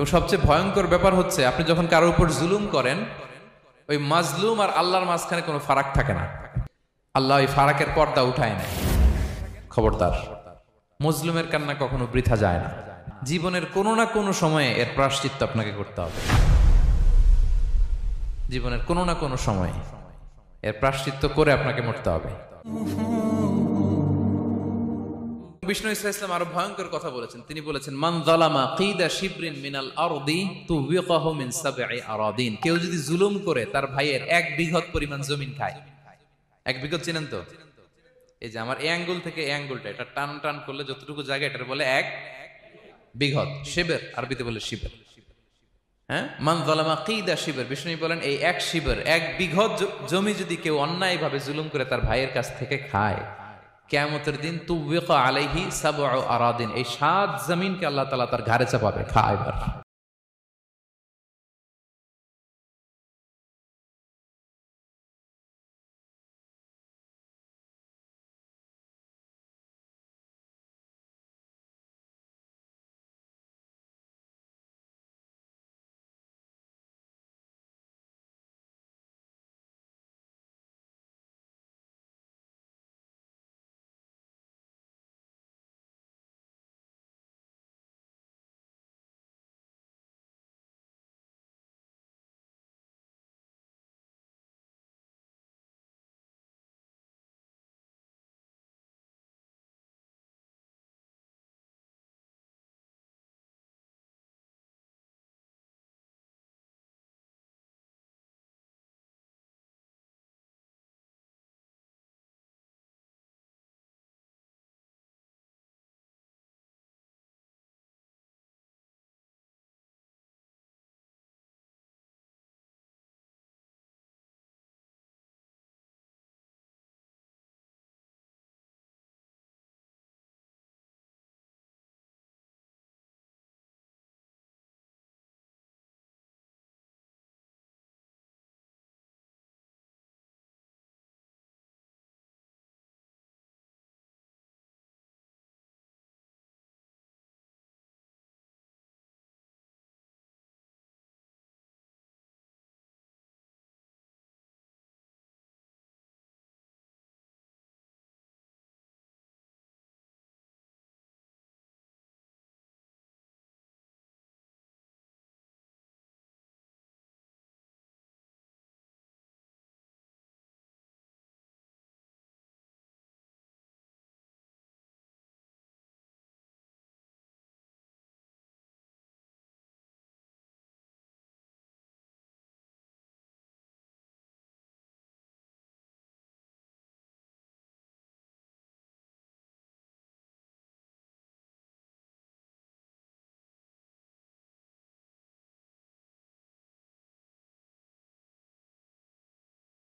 এবং সবচেয়ে ভয়ঙ্কর ব্যাপার হচ্ছে আপনি যখন কারোর উপর জুলুম করেন, ওই মাজলুম আর আল্লাহর মাঝখানে কোনো ফারাক থাকে না। আল্লাহ ওই ফারাকের পর্দা উঠায় নেয়। খবরদার, মজলুমের কান্না কখনো বৃথা যায় না। জীবনের কোনো না কোনো সময়ে এর প্রায়শ্চিত্ত আপনাকে করতে হবে। জীবনের কোনো না কোনো সময়ে এর প্রায়শ্চিত্ত করে আপনাকে মরতে হবে। বিষ্ণু ইসলাম আরো ভয়ঙ্কর কথা বলেছেন। তিনি বলেছেন, মান যালামা কিদা শিবরিন মিনাল আরদি তুবিকাহু মিন সাবঈ আরাদিন। কেউ যদি জুলুম করে তার ভাইয়ের 1 বিঘত পরিমাণ জমিন খায়। 1 বিঘত চিনেন তো? এই যে আমার এই আঙ্গুল থেকে এই আঙ্গুলটা, এটা টান টান করলে যতটুকু জায়গা, এটা বলে 1 বিঘত। শিবের আরবিতে বলে শিবের। হ্যাঁ, মান যালামা কিদা শিবর। বিষ্ণু বলেন এই 1 শিবর, 1 বিঘত জমি যদি কেউ অন্যায়ভাবে জুলুম করে তার ভাইয়ের কাছ থেকে খায়, কিয়ামতের দিন তুবিকা আলাইহি সাবউ আরাদিন, এই 7 জমিনকে আল্লাহ তাআলা তার ঘাড়ে চাপাবে। খা এবার।